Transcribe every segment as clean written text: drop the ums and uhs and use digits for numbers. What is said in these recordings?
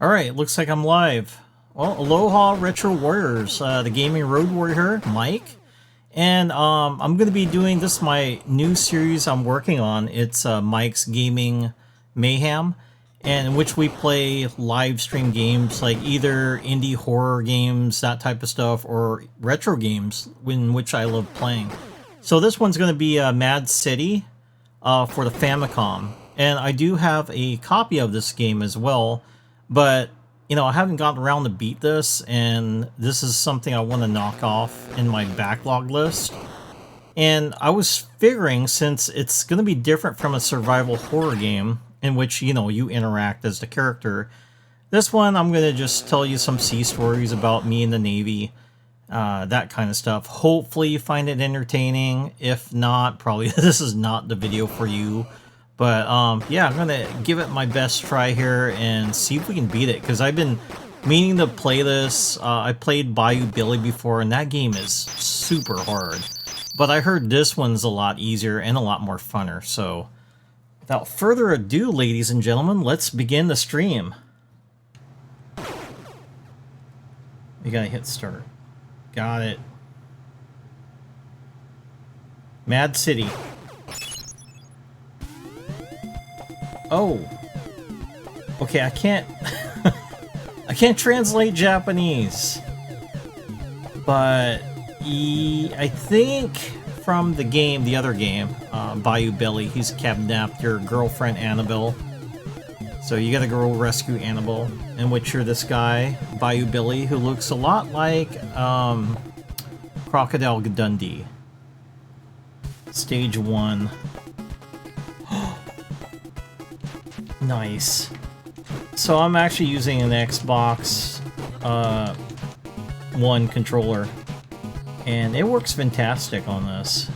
Alright, looks like I'm live. Well, aloha Retro Warriors, the Gaming Road Warrior, Mike. And I'm going to be doing this, my new series I'm working on. It's Mike's Gaming Mayhem, and in which we play live stream games like either indie horror games, that type of stuff, or retro games, in which I love playing. So this one's going to be Mad City for the Famicom. And I do have a copy of this game as well. But, you know, I haven't gotten around to beat this, and this is something I want to knock off in my backlog list. And I was figuring, since it's going to be different from a survival horror game, in which, you know, you interact as the character, this one I'm going to just tell you some sea stories about me in the Navy, that kind of stuff. Hopefully you find it entertaining. If not, probably this is not the video for you. But, yeah, I'm gonna give it my best try here and see if we can beat it, because I've been meaning to play this. I played Bayou Billy before, and that game is super hard. But I heard this one's a lot easier and a lot more funner, so without further ado, ladies and gentlemen, let's begin the stream. You gotta hit start. Got it. Mad City. Oh, okay, I can't I can't translate Japanese, but I think from the game, the other game, Bayou Billy, he's kidnapped your girlfriend Annabelle, so you gotta go rescue Annabelle, in which you're this guy, Bayou Billy, who looks a lot like Crocodile Dundee. Stage 1. Nice. So I'm actually using an Xbox One controller, and it works fantastic on this.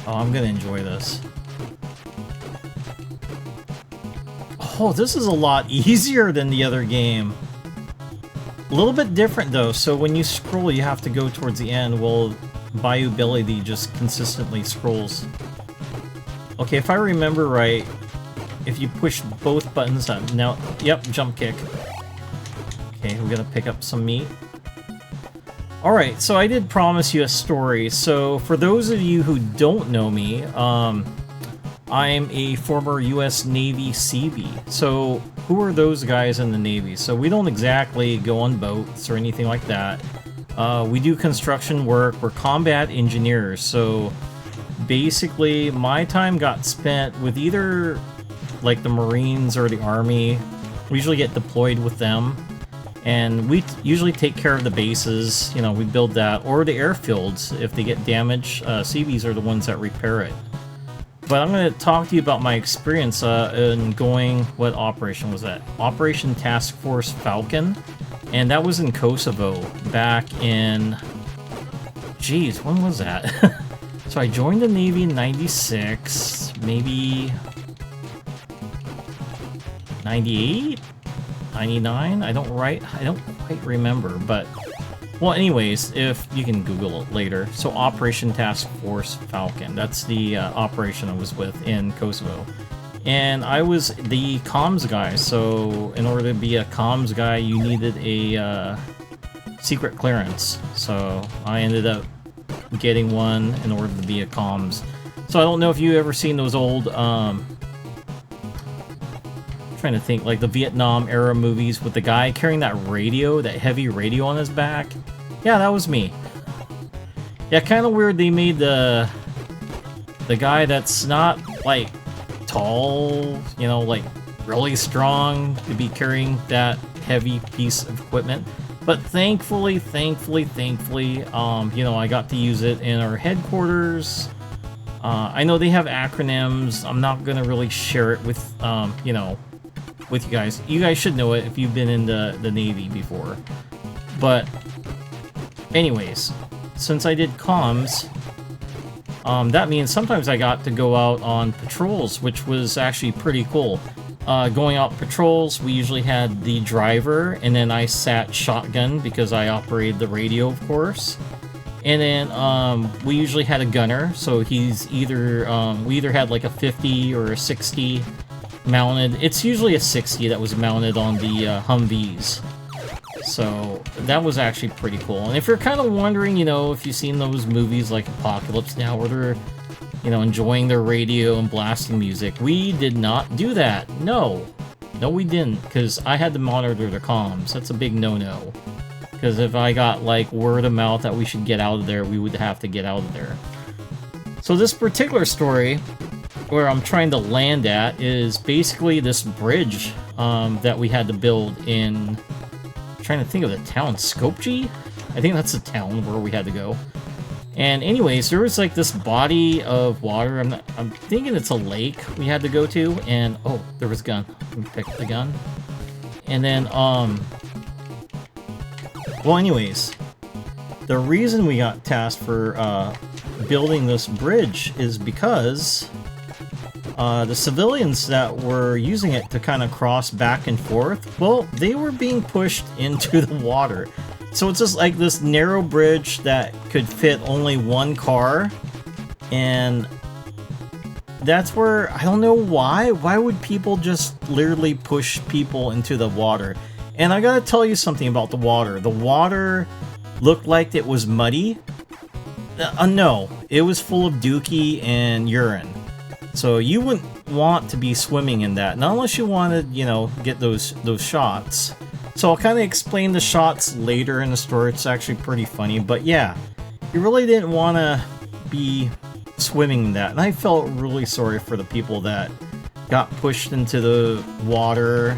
Oh, I'm gonna enjoy this. Oh, this is a lot easier than the other game. A little bit different though, so when you scroll you have to go towards the end. Well, Bayou Billy just consistently scrolls. Okay, if I remember right, if you push both buttons up, now, yep, jump kick. Okay, we're gonna pick up some meat. Alright, so I did promise you a story. So for those of you who don't know me, I'm a former US Navy Seabee. So who are those guys in the Navy? So we don't exactly go on boats or anything like that. We do construction work, we're combat engineers. So basically my time got spent with either like the Marines or the Army. We usually get deployed with them, and we usually take care of the bases, you know, we build that, or the airfields if they get damaged. Seabees are the ones that repair it. But I'm going to talk to you about my experience in going, what operation was that? Operation Task Force Falcon, and that was in Kosovo back in, geez, when was that? So I joined the Navy in 96, maybe 98? 99? I don't quite remember, but well, anyways, if you can Google it later. So Operation Task Force Falcon, that's the operation I was with in Kosovo. And I was the comms guy, so in order to be a comms guy, you needed a secret clearance. So I ended up getting one in order to be a comms. So I don't know if you ever seen those old trying to think, like the Vietnam era movies with the guy carrying that radio, that heavy radio on his back. Yeah, that was me. Yeah, kind of weird they made the guy that's not like tall, you know, like really strong to be carrying that heavy piece of equipment. But thankfully, you know, I got to use it in our headquarters. I know they have acronyms. I'm not gonna really share it with you know, with you guys. You guys should know it if you've been in the Navy before. But anyways, since I did comms, that means sometimes I got to go out on patrols, which was actually pretty cool. Going out patrols, we usually had the driver, and then I sat shotgun because I operated the radio, of course. And then we usually had a gunner, so he's either we either had like a 50 or a 60 mounted. It's usually a 60 that was mounted on the Humvees. So that was actually pretty cool. And if you're kind of wondering, you know, if you've seen those movies like Apocalypse Now where they're, you know, enjoying their radio and blasting music, we did not do that. No, we didn't, because I had to monitor the comms. That's a big no-no. Because if I got like word of mouth that we should get out of there, we would have to get out of there. So this particular story, where I'm trying to land at, is basically this bridge that we had to build in... trying to think of the town, Skopje? I think that's the town where we had to go. And anyways, there was like this body of water. I'm thinking it's a lake we had to go to, and oh, there was a gun. We picked the gun. And then well, anyways, the reason we got tasked for building this bridge is because the civilians that were using it to kind of cross back and forth, well, they were being pushed into the water. So it's just like this narrow bridge that could fit only one car, and that's where, I don't know why would people just literally push people into the water? And I gotta tell you something about the water. The water looked like it was muddy. No, it was full of dookie and urine. So you wouldn't want to be swimming in that, not unless you wanted, you know, get those shots. So I'll kind of explain the shots later in the story. It's actually pretty funny, but yeah, you really didn't want to be swimming in that. And I felt really sorry for the people that got pushed into the water,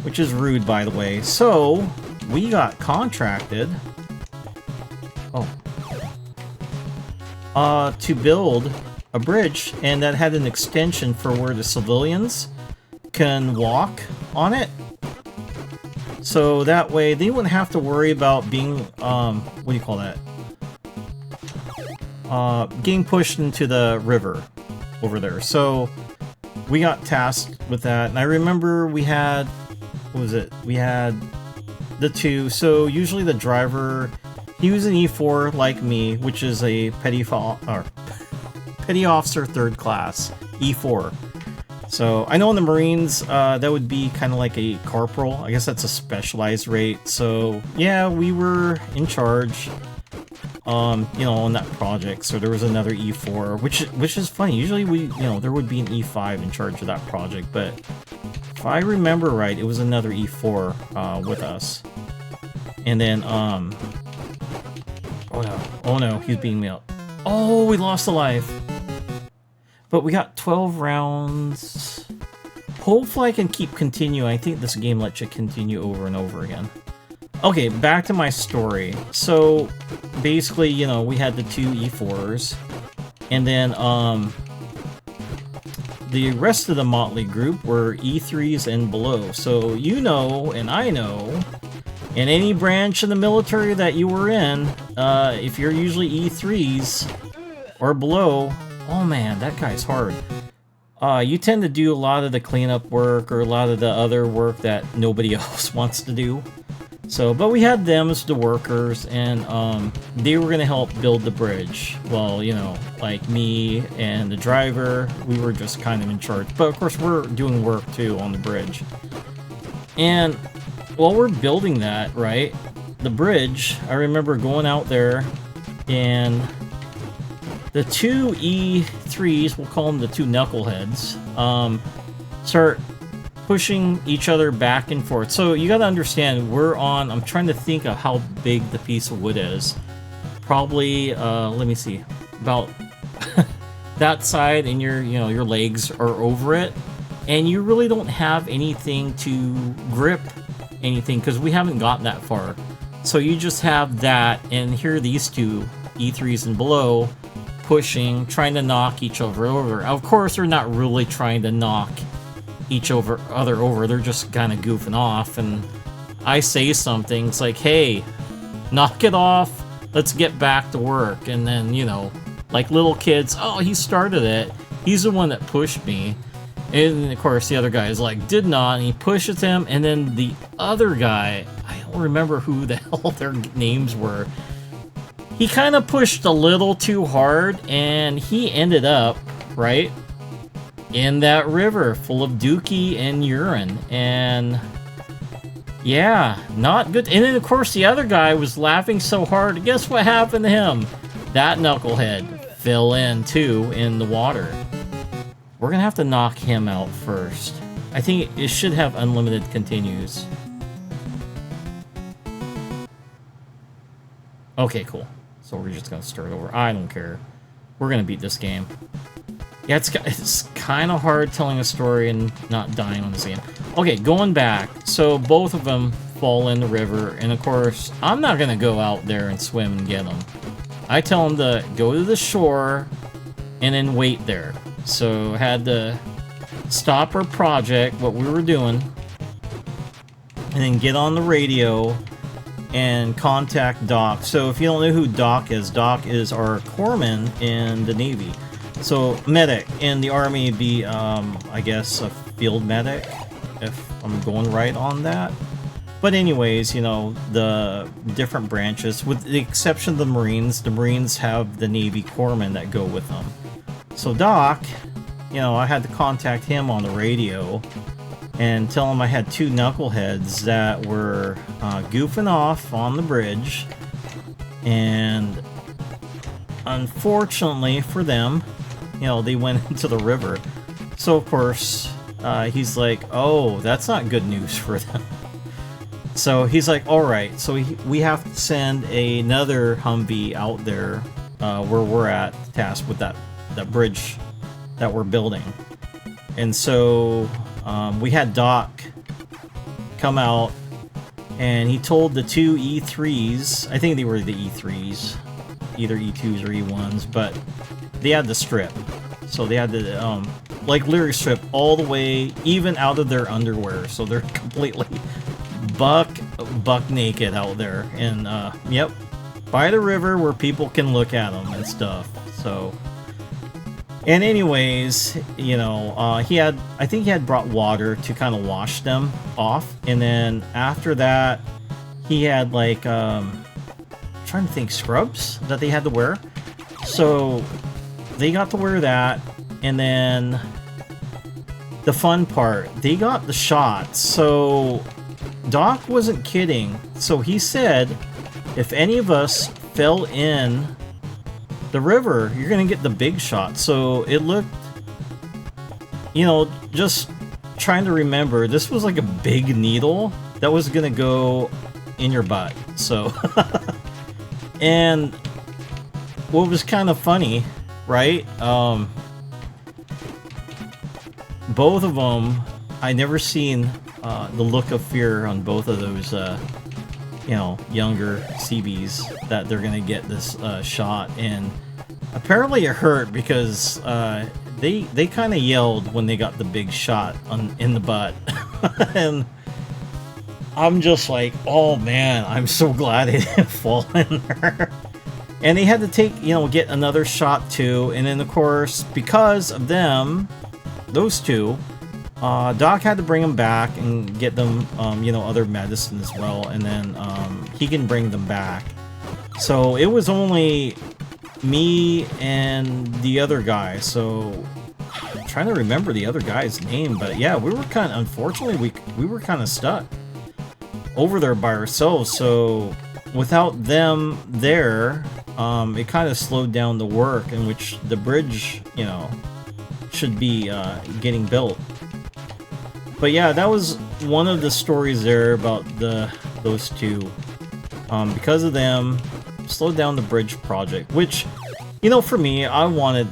which is rude, by the way. So we got contracted to build a bridge, and that had an extension for where the civilians can walk on it. So that way they wouldn't have to worry about being, what do you call that? Getting pushed into the river over there. So we got tasked with that. And I remember we had, what was it? We had the two. So usually the driver, he was an E4 like me, which is a petty officer 3rd class, E4. So I know in the Marines, that would be kind of like a corporal. I guess that's a specialized rate. So yeah, we were in charge, you know, on that project. So there was another E4, which is funny. Usually there would be an E5 in charge of that project, but if I remember right, it was another E4 with us. And then oh no, he's beating me up. Oh, we lost a life. But we got 12 rounds. Hopefully I can keep continuing. I think this game lets you continue over and over again. Okay, back to my story. So, basically, you know, we had the two E4s. And then, the rest of the motley group were E3s and below. So, you know, and I know, in any branch of the military that you were in, if you're usually E3s or below, oh man, that guy's hard. You tend to do a lot of the cleanup work or a lot of the other work that nobody else wants to do. So, but we had them as the workers, and they were going to help build the bridge. Well, you know, like me and the driver, we were just kind of in charge. But of course, we're doing work too on the bridge. And while we're building that, right, the bridge, I remember going out there, and the two E3s, we'll call them the two knuckleheads, start pushing each other back and forth. So you gotta understand, we're on, I'm trying to think of how big the piece of wood is. Probably, let me see, about that side, and your legs are over it. And you really don't have anything to grip anything, because we haven't gotten that far. So you just have that, and here are these two E3s and below, pushing, trying to knock each other over. Of course, they're not really trying to knock each other over. They're just kind of goofing off. And I say something, it's like, hey, knock it off. Let's get back to work. And then, you know, like little kids, oh, he started it. He's the one that pushed me. And of course, the other guy is like, did not. And he pushes him. And then the other guy, I don't remember who the hell their names were. He kind of pushed a little too hard, and he ended up, right, in that river full of dookie and urine. And yeah, not good. And then, of course, the other guy was laughing so hard. Guess what happened to him? That knucklehead fell in, too, in the water. We're going to have to knock him out first. I think it should have unlimited continues. Okay, cool. So we're just going to start over. I don't care. We're going to beat this game. Yeah, it's kind of hard telling a story and not dying on this game. Okay, going back. So both of them fall in the river. And of course, I'm not going to go out there and swim and get them. I tell them to go to the shore and then wait there. So I had to stop our project, what we were doing, and then get on the radio and contact Doc. So if you don't know who Doc is our corpsman in the Navy. So medic in the Army would be, I guess, a field medic, if I'm going right on that. But anyways, you know, the different branches, with the exception of the Marines have the Navy corpsmen that go with them. So Doc, you know, I had to contact him on the radio and tell him I had two knuckleheads that were goofing off on the bridge. And unfortunately for them, you know, they went into the river. So, of course, he's like, oh, that's not good news for them. So he's like, all right, so we have to send another Humvee out there where we're at, tasked with that bridge that we're building. And so we had Doc come out, and he told the two E3s, I think they were the E3s, either E2s or E1s, but they had the strip. So they had to, like, literally strip all the way, even out of their underwear. So they're completely buck naked out there. And, yep, by the river where people can look at them and stuff. So, and anyways, you know, I think he had brought water to kind of wash them off. And then after that, he had, like, trying to think, scrubs that they had to wear. So they got to wear that, and then the fun part, they got the shots. So Doc wasn't kidding. So he said, if any of us fell in the river, you're gonna get the big shot. So it looked, you know, just trying to remember, this was like a big needle that was gonna go in your butt. So and what was kind of funny, right? Both of them, I never seen the look of fear on both of those, you know, younger Seabees that they're gonna get this shot. And apparently it hurt because they kind of yelled when they got the big shot in the butt. And I'm just like, oh man, I'm so glad it didn't fall in there. And they had to take, you know, get another shot too. And then, of course, because of them, those two, Doc had to bring them back and get them, you know, other medicine as well. And then he can bring them back. So it was only me and the other guy. So I'm trying to remember the other guy's name. But yeah, we were kind of, unfortunately, we were kind of stuck over there by ourselves. So without them there, it kind of slowed down the work in which the bridge, you know, should be getting built. But yeah, that was one of the stories there about those two. Because of them, slowed down the bridge project, which, you know, for me, I wanted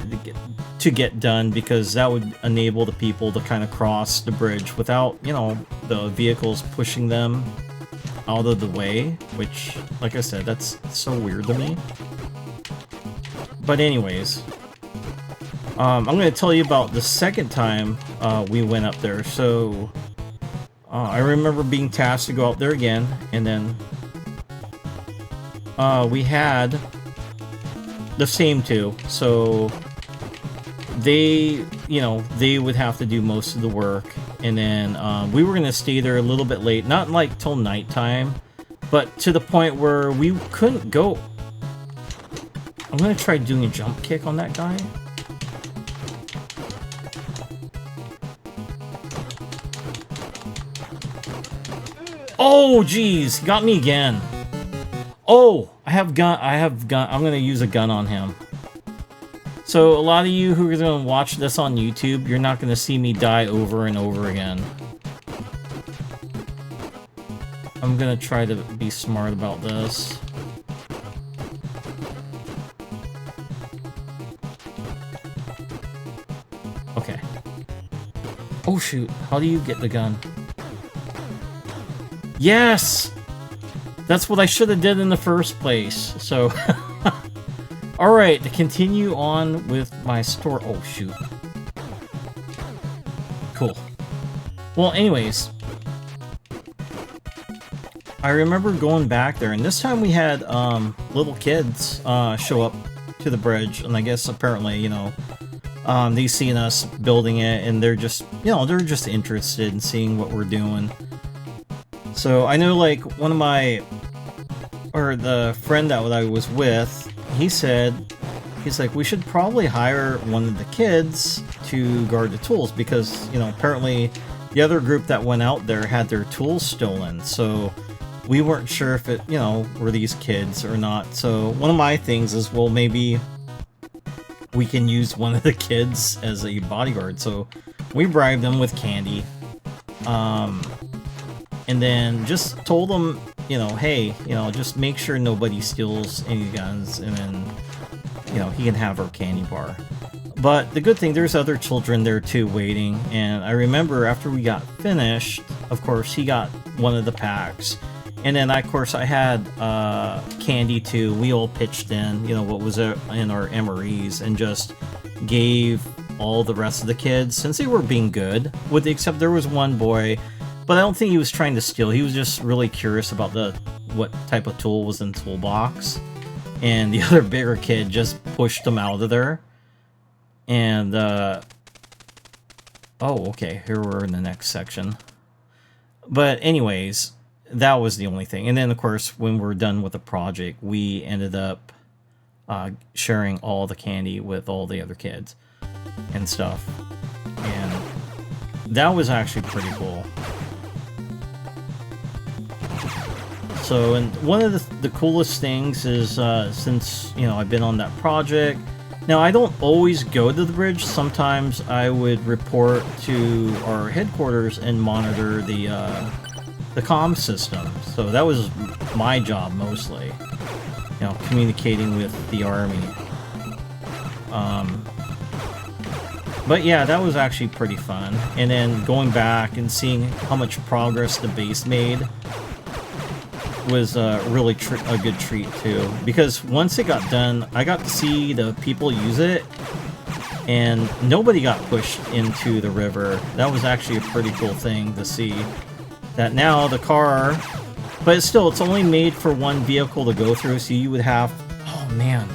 to get done because that would enable the people to kind of cross the bridge without, you know, the vehicles pushing them out of the way, which, like I said, that's so weird to me. But anyways, I'm going to tell you about the second time we went up there. So I remember being tasked to go out there again, and then we had the same two. So they, you know, they would have to do most of the work. And then we were going to stay there a little bit late, not like till nighttime, but to the point where we couldn't go. I'm going to try doing a jump kick on that guy. Oh, geez, got me again. Oh, I have gun. I'm gonna use a gun on him. So a lot of you who are gonna watch this on YouTube, you're not gonna see me die over and over again. I'm gonna try to be smart about this. Okay. Oh shoot, how do you get the gun? Yes! That's what I should have did in the first place, so... Alright, to continue on with my story... Oh shoot. Cool. Well, anyways... I remember going back there, and this time we had little kids show up to the bridge, and I guess apparently, you know, they seen us building it, and they're just, you know, they're just interested in seeing what we're doing. So I know, like, one of my, or the friend that I was with, he said, he's like, we should probably hire one of the kids to guard the tools, because, you know, apparently the other group that went out there had their tools stolen, so we weren't sure if it, you know, were these kids or not. So one of my things is, well, maybe we can use one of the kids as a bodyguard. So we bribed them with candy. And then just told them, you know, hey, you know, just make sure nobody steals any guns, and then, you know, he can have our candy bar. But the good thing, there's other children there too waiting. And I remember after we got finished, of course, he got one of the packs. And then, of course, I had candy too. We all pitched in, you know, what was in our MREs, and just gave all the rest of the kids, since they were being good, except there was one boy, but I don't think he was trying to steal. He was just really curious about what type of tool was in the toolbox. And the other bigger kid just pushed him out of there. And, oh, okay, here we're in the next section. But anyways... that was the only thing. And then, of course, when we're done with the project, we ended up sharing all the candy with all the other kids and stuff. And that was actually pretty cool. So, and one of the coolest things is, since, you know, I've been on that project, now I don't always go to the bridge. Sometimes I would report to our headquarters and monitor the comm system. So that was my job mostly, you know, communicating with the army. But yeah, that was actually pretty fun. And then going back and seeing how much progress the base made was really a good treat too. Because once it got done, I got to see the people use it, and nobody got pushed into the river. That was actually a pretty cool thing to see. That now the car, but it's only made for one vehicle to go through, so you would have, oh man,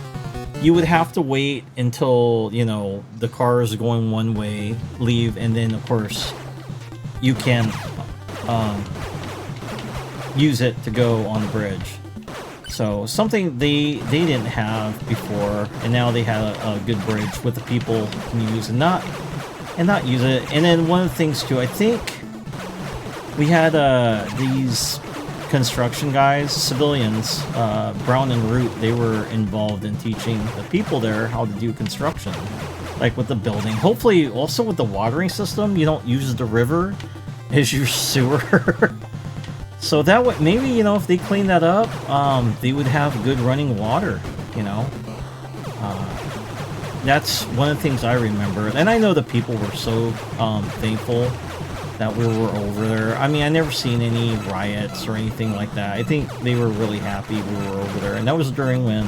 you would have to wait until, you know, the car is going one way, leave, and then of course you can use it to go on the bridge. So something they didn't have before, and now they had a good bridge with the people can use and not use it. And then one of the things too, I think we had these construction guys, civilians, Brown and Root, they were involved in teaching the people there how to do construction, like with the building. Hopefully also with the watering system, you don't use the river as your sewer. So that way, maybe, you know, if they clean that up, they would have good running water, you know. That's one of the things I remember. And I know the people were so thankful that we were over there. I mean, I never seen any riots or anything like that. I think they were really happy we were over there. And that was during when,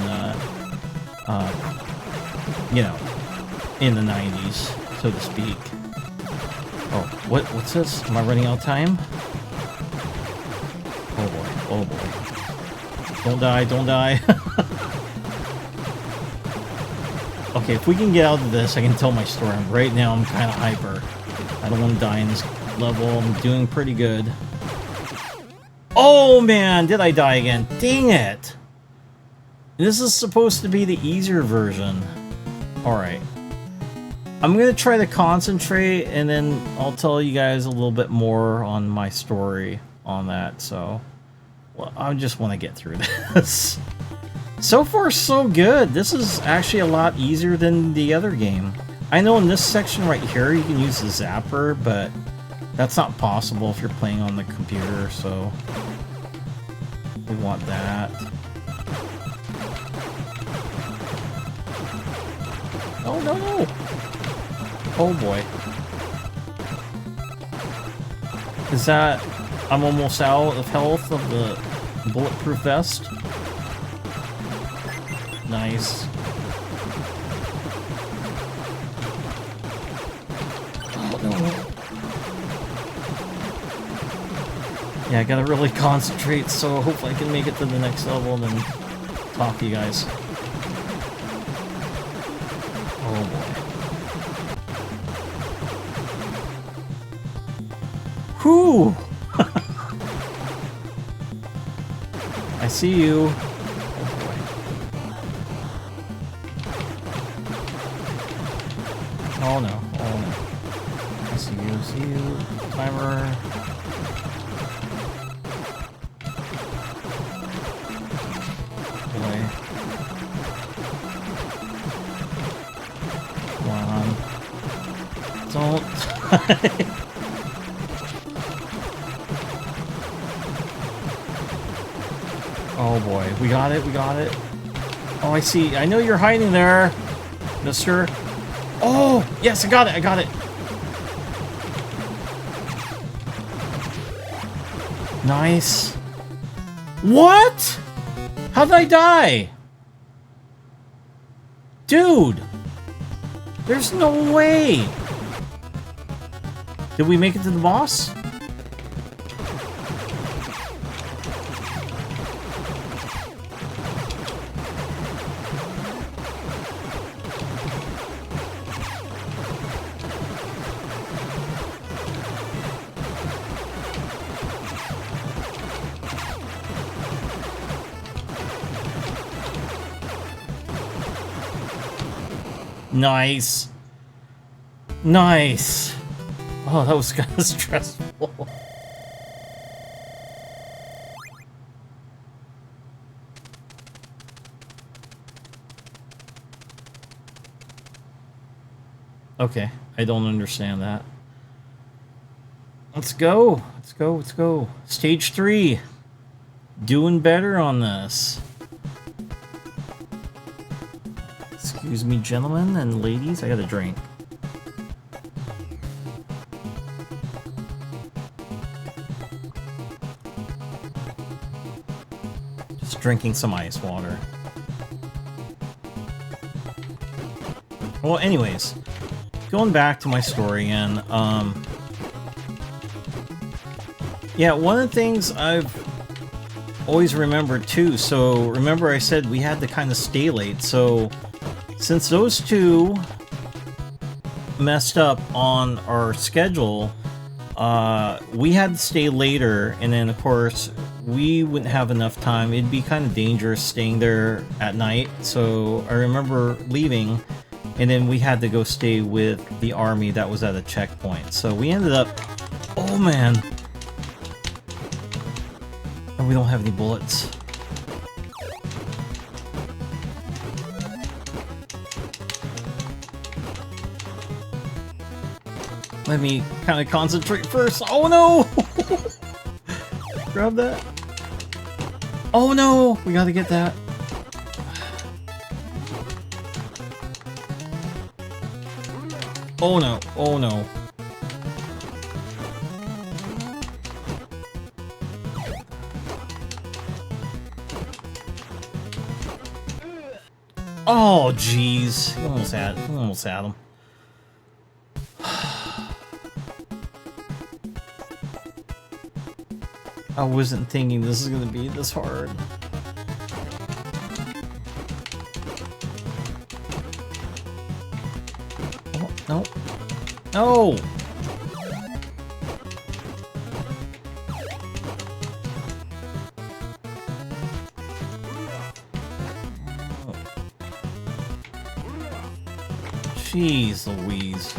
you know, in the 90s, so to speak. Oh, what's this? Am I running out of time? Oh boy, oh boy. Don't die, don't die. Okay, if we can get out of this, I can tell my story. Right now, I'm kind of hyper. I don't want to die in this level. I'm doing pretty good. Oh man, did I die again? Dang it! This is supposed to be the easier version. Alright. I'm going to try to concentrate, and then I'll tell you guys a little bit more on my story. on that, so well, I just want to get through this. So far, so good. This is actually a lot easier than the other game. I know in this section right here, you can use the zapper, but that's not possible if you're playing on the computer, so we want that. Oh, no, no! Oh, boy. Is that... I'm almost out of health of the bulletproof vest? Nice. Oh, no. Yeah, I gotta really concentrate, so hopefully I can make it to the next level and then talk to you guys. Oh boy. Whew! I see you. Oh no, oh no. I see you, timer. Boy. Come on. Don't. Oh boy, we got it, we got it. Oh, I see. I know you're hiding there, mister. Oh, yes, I got it, I got it. Nice. What? How did I die? Dude. There's no way. Did we make it to the boss? Nice. Nice. Oh, that was kind of stressful. Okay, I don't understand that. Let's go. Let's go. Let's go. Stage 3. Doing better on this. Excuse me, gentlemen and ladies, I got a drink. Just drinking some ice water. Well, anyways, going back to my story again, yeah, one of the things I've always remembered too, so remember I said we had to kind of stay late, so since those two messed up on our schedule, we had to stay later, and then of course we wouldn't have enough time. It'd be kind of dangerous staying there at night, so I remember leaving, and then we had to go stay with the army that was at a checkpoint. So we ended up... Oh man! And we don't have any bullets. Let me kind of concentrate first. Oh no! Grab that. Oh no! We gotta get that. Oh no! Oh no! Oh jeez! We almost had him. I wasn't thinking this is gonna be this hard. Oh, no. No! Jeez Louise.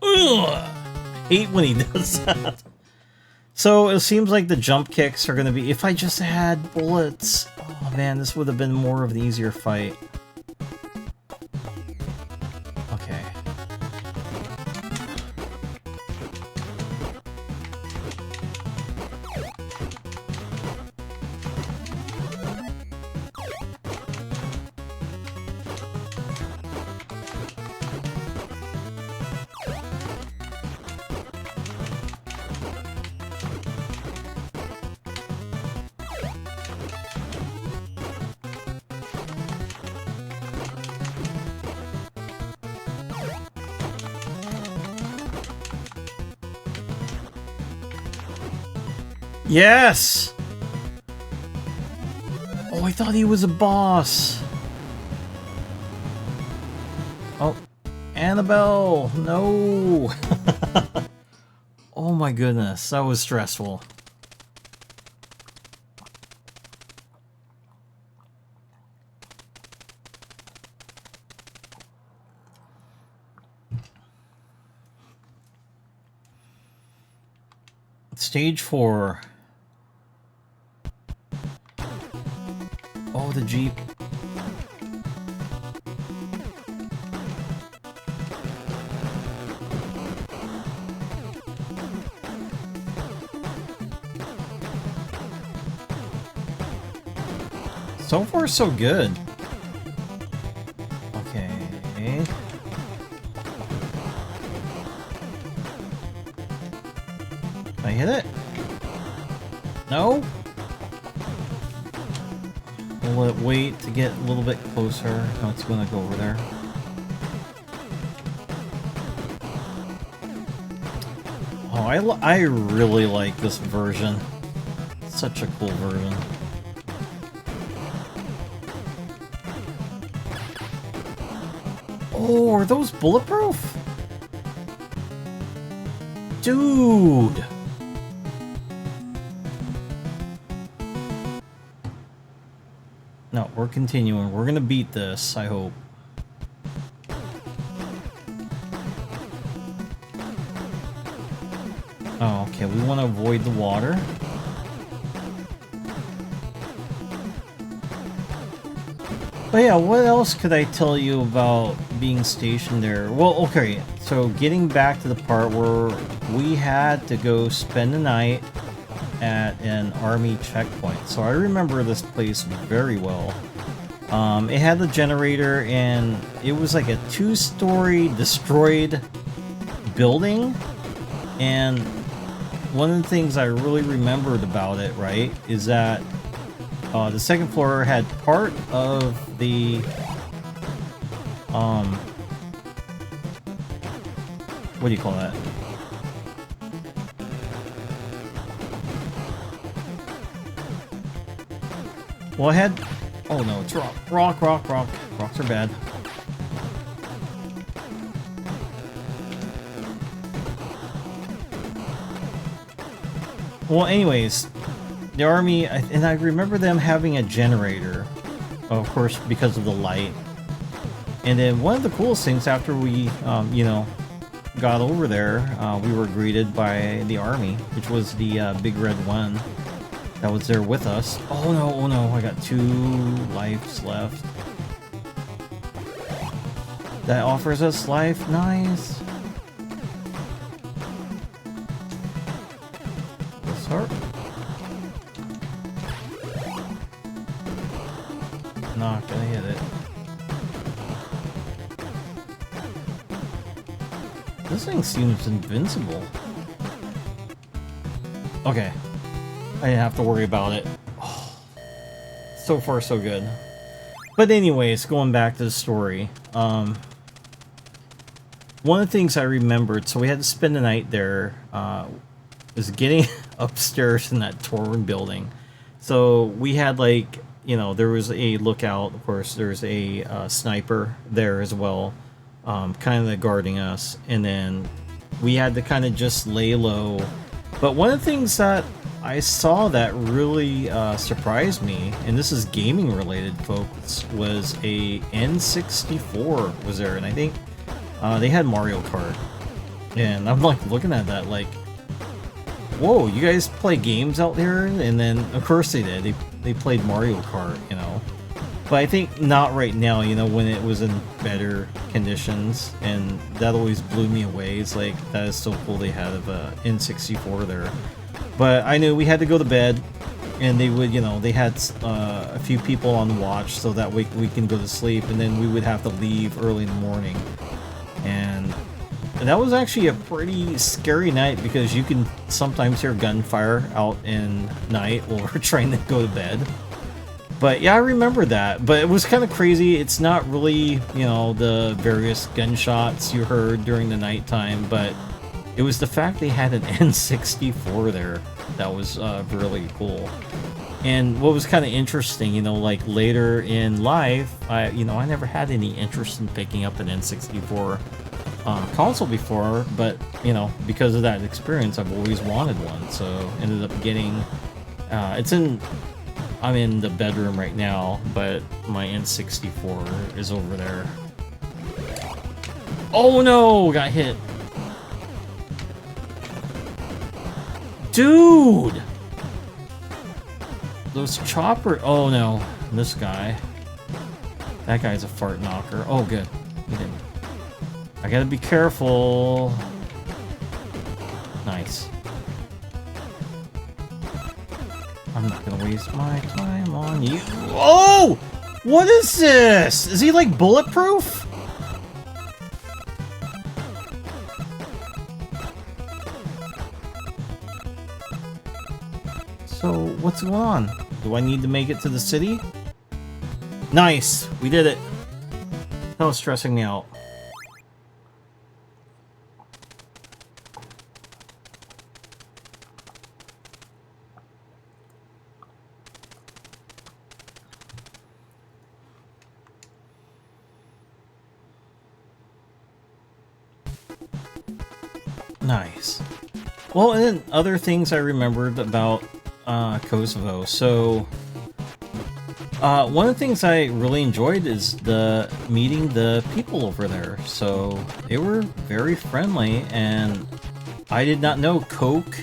Ugh. hate when he does that. So it seems like the jump kicks are going to be... If I just had bullets... Oh man, this would have been more of an easier fight. Okay. Yes! Oh, I thought he was a boss. Oh, Annabelle, no! Oh my goodness, that was stressful. Stage 4. Oh, the Jeep. So far, so good. Okay. Can I hit it? No? We'll let it wait to get a little bit closer. Now it's gonna go over there. Oh, I really like this version. Such a cool version. Oh, are those bulletproof? Dude! No, we're continuing. We're gonna beat this, I hope. Oh, okay, we want to avoid the water. But yeah, what else could I tell you about being stationed there? Well, okay, so getting back to the part where we had to go spend the night at an army checkpoint. So I remember this place very well. It had the generator, and it was like a 2-story destroyed building. And one of the things I really remembered about it, right, is that the second floor had part of the what do you call that? Well, I had... Oh no, it's rock. Rock. Rocks are bad. Well, anyways, the army... And I remember them having a generator. Of course, because of the light. And then one of the coolest things after we, you know, got over there, we were greeted by the army, which was the big red one that was there with us. Oh no, I got 2 lives left. That offers us life, nice. This hurt. Not gonna hit it. This thing seems invincible. Okay. I didn't have to worry about it. Oh, so far, so good. But anyways, going back to the story. One of the things I remembered, so we had to spend the night there, was getting upstairs in that Torn building. So we had, like, you know, there was a lookout. Of course, there's a sniper there as well, kind of guarding us. And then we had to kind of just lay low. But one of the things that I saw that really surprised me, and this is gaming related, folks, was a N64 was there, and I think they had Mario Kart. And I'm like looking at that like, whoa, you guys play games out there? And then, of course they did. They played Mario Kart, you know. But I think not right now, you know, when it was in better conditions. And that always blew me away. It's like, that is so cool they had a N64 there. But I knew we had to go to bed. And they would, you know, they had a few people on watch so that we can go to sleep. And then we would have to leave early in the morning. And that was actually a pretty scary night because you can sometimes hear gunfire out in night while we're trying to go to bed. But yeah, I remember that. But it was kind of crazy. It's not really, you know, the various gunshots you heard during the nighttime, but it was the fact they had an N64 there that was really cool. And what was kind of interesting, you know, like later in life, I never had any interest in picking up an N64 console before, but you know, because of that experience, I've always wanted one. So ended up getting. I'm in the bedroom right now, but my N64 is over there. Oh no! Got hit. Dude! Those chopper... Oh no. This guy. That guy's a fart knocker. Oh good. He didn't. I gotta be careful. Nice. I'm not gonna waste my time on you. Oh! What is this? Is he like bulletproof? So, what's going on? Do I need to make it to the city? Nice! We did it! That was stressing me out. Nice. Well, and then other things I remembered about Kosovo. So, one of the things I really enjoyed is meeting the people over there. So, they were very friendly, and I did not know Coke,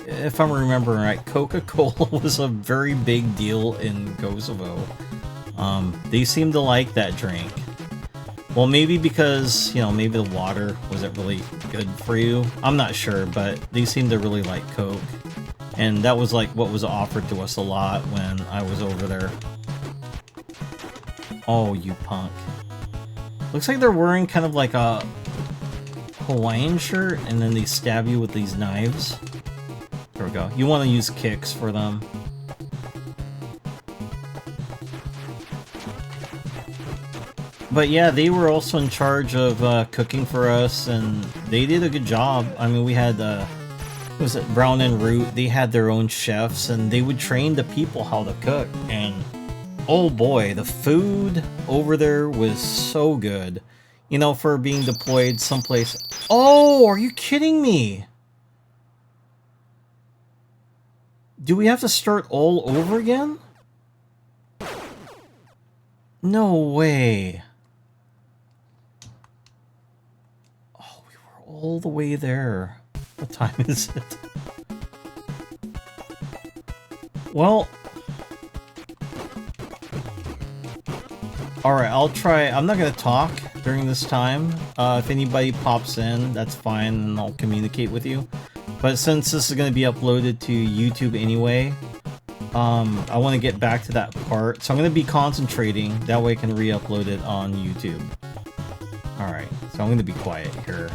if I'm remembering right, Coca-Cola was a very big deal in Kosovo. They seemed to like that drink. Well, maybe because, you know, maybe the water wasn't really good for you. I'm not sure, but they seemed to really like Coke. And that was like what was offered to us a lot when I was over there. Oh, you punk. Looks like they're wearing kind of like a Hawaiian shirt, and then they stab you with these knives. There we go. You want to use kicks for them. But yeah, they were also in charge of cooking for us, and they did a good job. I mean, we had, was it Brown and Root? They had their own chefs, and they would train the people how to cook. And oh boy, the food over there was so good. You know, for being deployed someplace. Oh, are you kidding me? Do we have to start all over again? No way. All the way there. What time is it? Well, alright, I'll try. I'm not going to talk during this time. If anybody pops in, that's fine, and I'll communicate with you. But since this is going to be uploaded to YouTube anyway, I want to get back to that part. So I'm going to be concentrating. That way I can re-upload it on YouTube. Alright, so I'm going to be quiet here.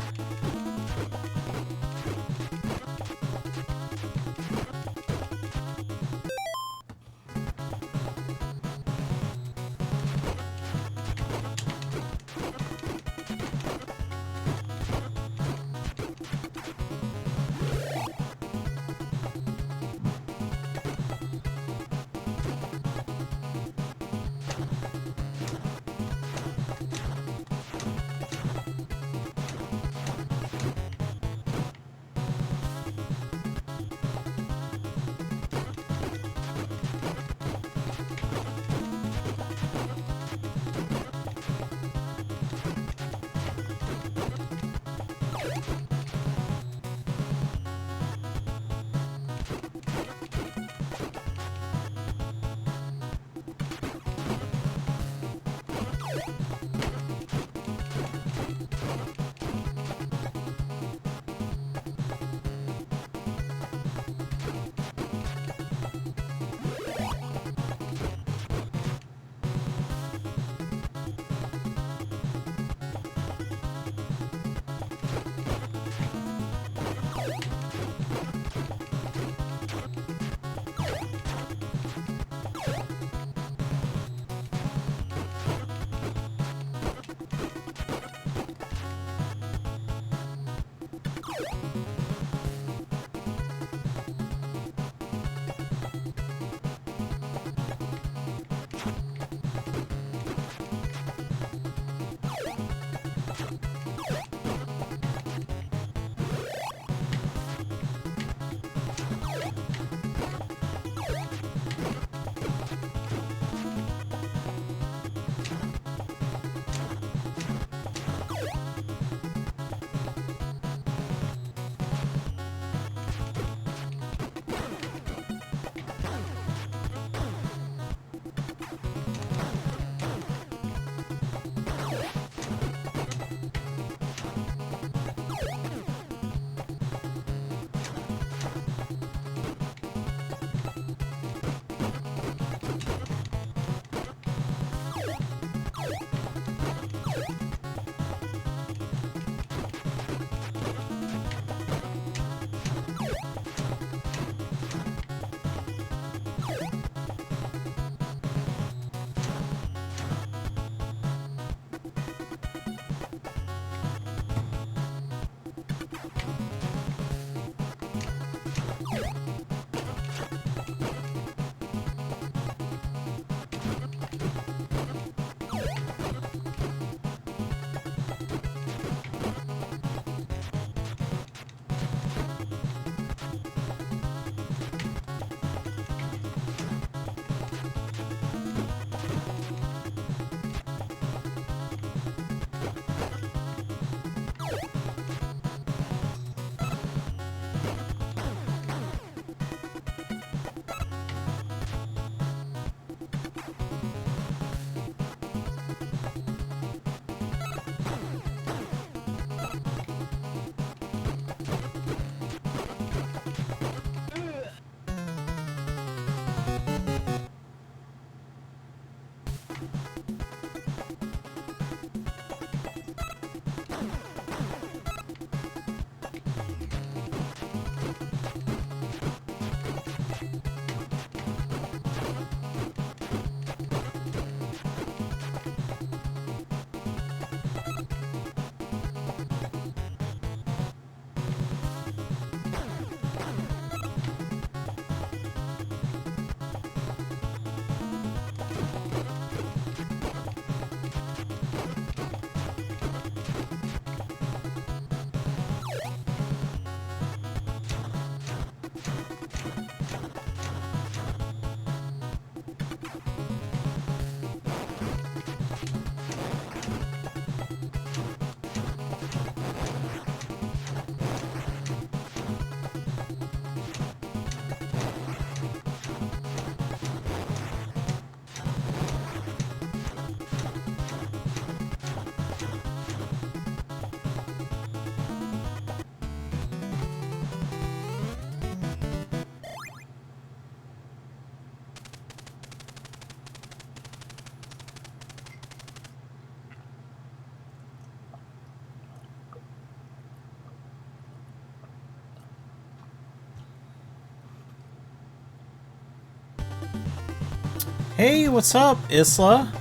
Hey, what's up, Isla?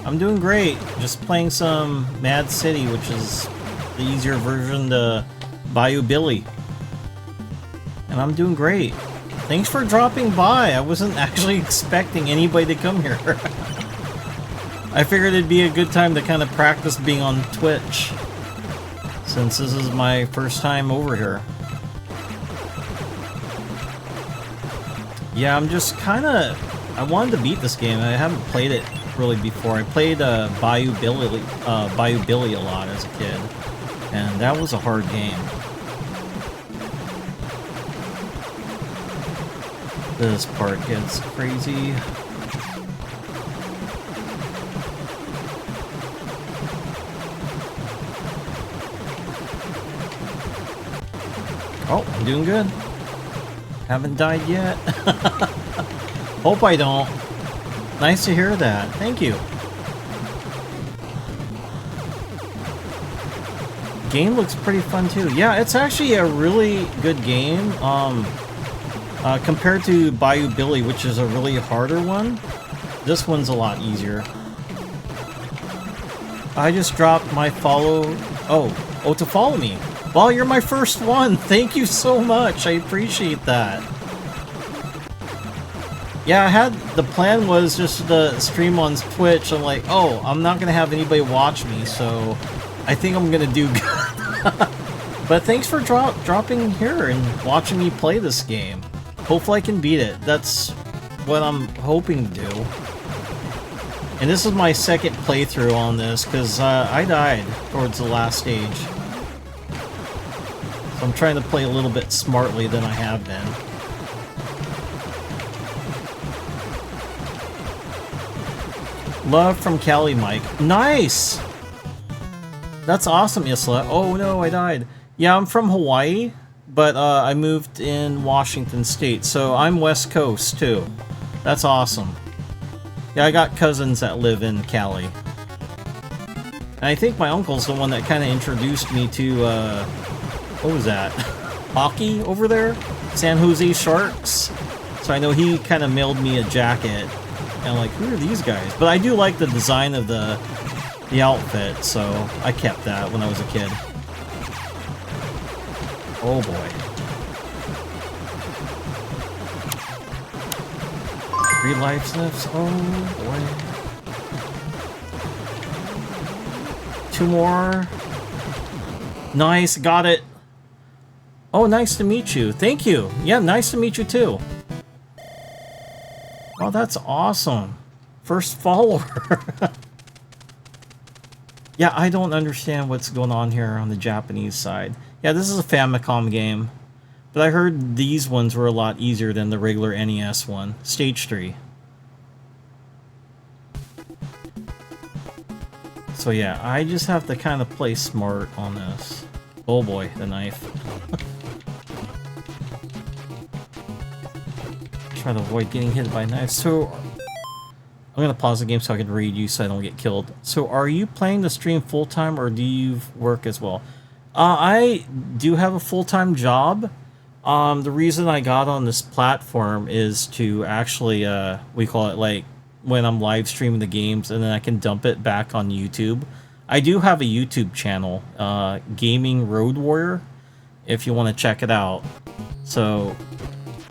I'm doing great. Just playing some Mad City, which is the easier version to Bayou Billy. And I'm doing great. Thanks for dropping by. I wasn't actually expecting anybody to come here. I figured it'd be a good time to kind of practice being on Twitch, since this is my first time over here. Yeah, I'm just kind of... I wanted to beat this game. I haven't played it really before. I played Bayou Billy a lot as a kid, and that was a hard game. This part gets crazy. Oh, I'm doing good. Haven't died yet. Hope I don't. Nice to hear that. Thank you. Game looks pretty fun too. Yeah, it's actually a really good game. Compared to Bayou Billy, which is a really harder one, this one's a lot easier. I just dropped my follow... Oh, to follow me. Well, you're my first one. Thank you so much. I appreciate that. Yeah, the plan was just to stream on Twitch. I'm like, oh, I'm not gonna have anybody watch me, so I think I'm gonna do good. But thanks for dropping here and watching me play this game. Hopefully I can beat it. That's what I'm hoping to do. And this is my second playthrough on this, because I died towards the last stage. So I'm trying to play a little bit smartly than I have been. Love from Cali, Mike. Nice! That's awesome, Isla. Oh no, I died. Yeah, I'm from Hawaii, but I moved in Washington State, so I'm West Coast too. That's awesome. Yeah, I got cousins that live in Cali. And I think my uncle's the one that kind of introduced me to, what was that? Hockey over there? San Jose Sharks? So I know he kind of mailed me a jacket. And I'm like, who are these guys? But I do like the design of the outfit, so I kept that when I was a kid. Oh boy. 3 life sniffs? Oh boy. 2 more. Nice, got it. Oh, nice to meet you. Thank you. Yeah, nice to meet you too. Oh, that's awesome. First follower. Yeah, I don't understand what's going on here on the Japanese side. Yeah, this is a Famicom game. But I heard these ones were a lot easier than the regular NES one. Stage 3. So yeah, I just have to kind of play smart on this. Oh boy, the knife. Try to avoid getting hit by knives. So, I'm gonna pause the game so I can read you so I don't get killed. So, are you playing the stream full-time or do you work as well? I do have a full-time job. The reason I got on this platform is to actually, we call it like, when I'm live streaming the games and then I can dump it back on YouTube. I do have a YouTube channel, Gaming Road Warrior, if you want to check it out. So,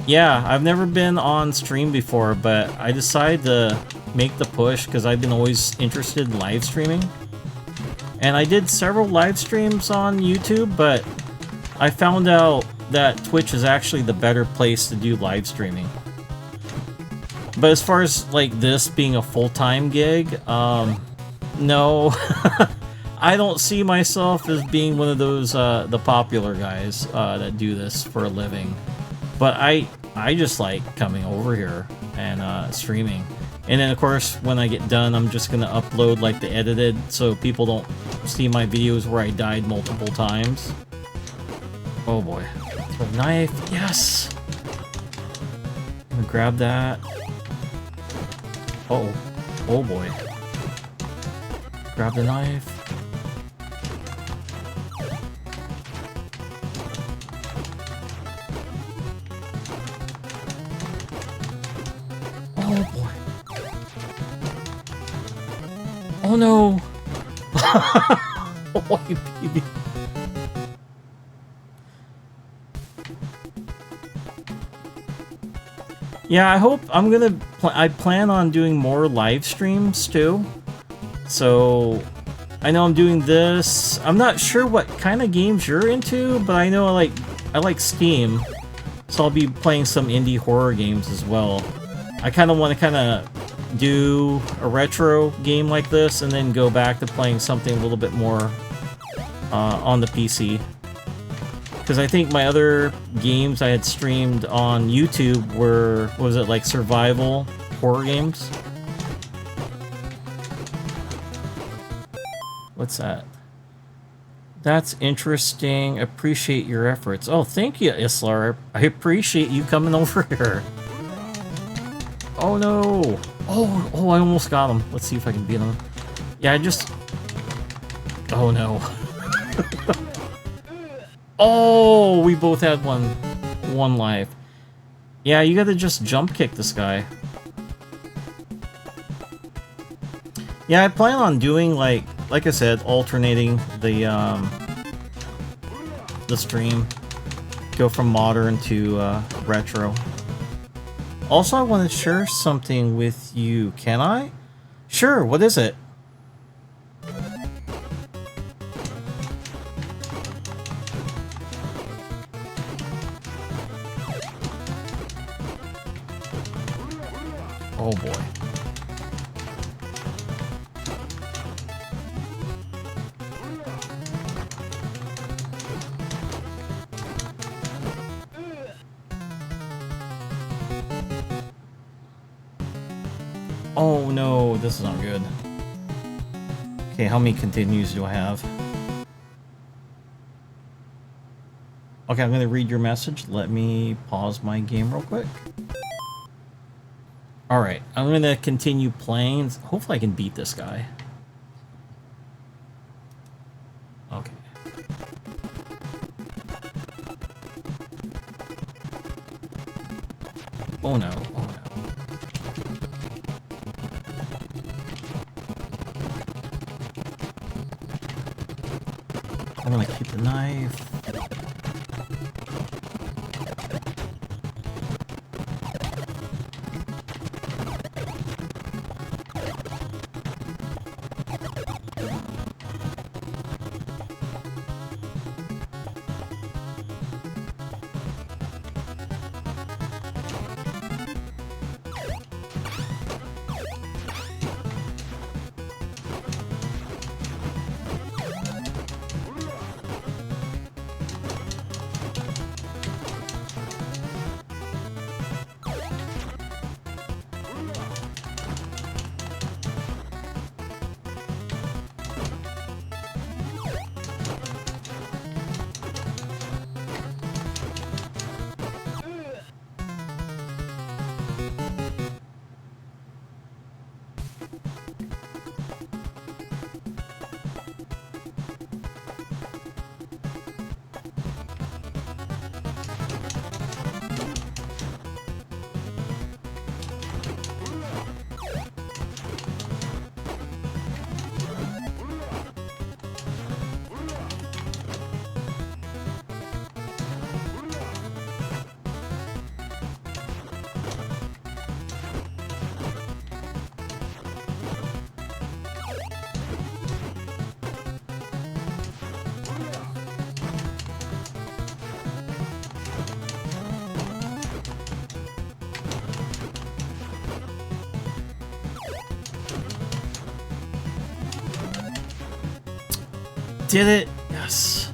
yeah, I've never been on stream before, but I decided to make the push because I've been always interested in live streaming. And I did several live streams on YouTube, but I found out that Twitch is actually the better place to do live streaming. But as far as like this being a full-time gig, no. I don't see myself as being one of those the popular guys that do this for a living. But I just like coming over here and streaming. And then of course when I get done I'm just gonna upload like the edited so people don't see my videos where I died multiple times. Oh boy. Throw a knife. Yes! I'm gonna grab that. Uh-oh. Oh boy. Grab the knife. Oh boy. Oh no! Oh, you baby. Yeah, I hope I'm gonna. I plan on doing more live streams too. So I know I'm doing this. I'm not sure what kind of games you're into, but I know I like Steam, so I'll be playing some indie horror games as well. I kind of want to do a retro game like this, and then go back to playing something a little bit more on the PC. Because I think my other games I had streamed on YouTube were, was it like survival horror games? What's that? That's interesting. Appreciate your efforts. Oh, thank you, Islar. I appreciate you coming over here. Oh no! Oh, I almost got him. Let's see if I can beat him. Yeah, I just... Oh no. Oh, we both had one life. Yeah, you gotta just jump kick this guy. Yeah, I plan on doing like I said, alternating the stream. Go from modern to retro. Also, I want to share something with you. Can I? Sure, what is it? Oh boy. Oh no, this is not good. Okay, how many continues do I have? Okay, I'm gonna read your message. Let me pause my game real quick. Alright, I'm gonna continue playing. Hopefully I can beat this guy. Okay. Oh no, oh no. I'm gonna keep the knife. Did it? Yes.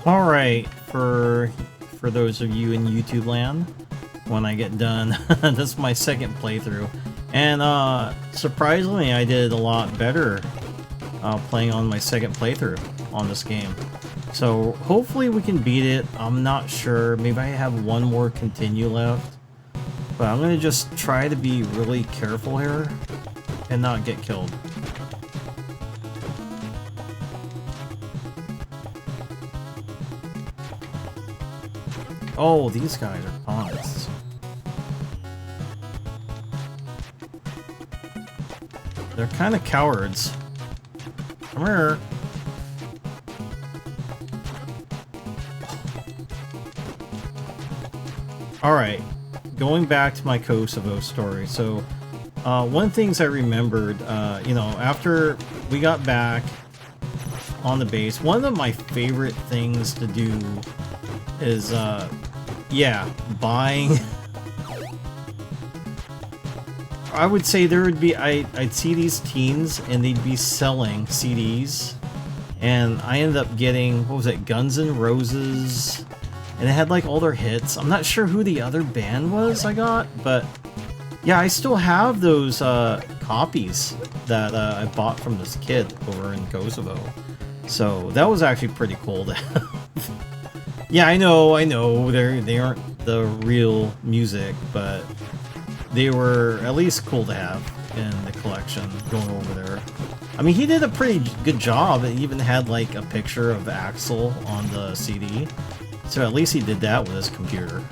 All right, for those of you in YouTube land, when I get done, this is my second playthrough, and surprisingly, I did a lot better playing on my second playthrough on this game. So hopefully we can beat it. I'm not sure. Maybe I have one more continue left, but I'm gonna just try to be really careful here and not get killed. Oh, these guys are honest. They're kind of cowards. Come here. Alright, going back to my Kosovo story. So, one of the things I remembered, you know, after we got back on the base, one of my favorite things to do is, yeah, buying. I would say there would be, I'd see these teens and they'd be selling CDs, and I ended up getting, what was it, Guns N' Roses, and it had like all their hits. I'm not sure who the other band was I got, but yeah, I still have those copies that I bought from this kid over in Kosovo. So that was actually pretty cool to have. Yeah, I know, they aren't the real music, but they were at least cool to have in the collection going over there. I mean, he did a pretty good job. It even had like a picture of Axel on the CD, so at least he did that with his computer.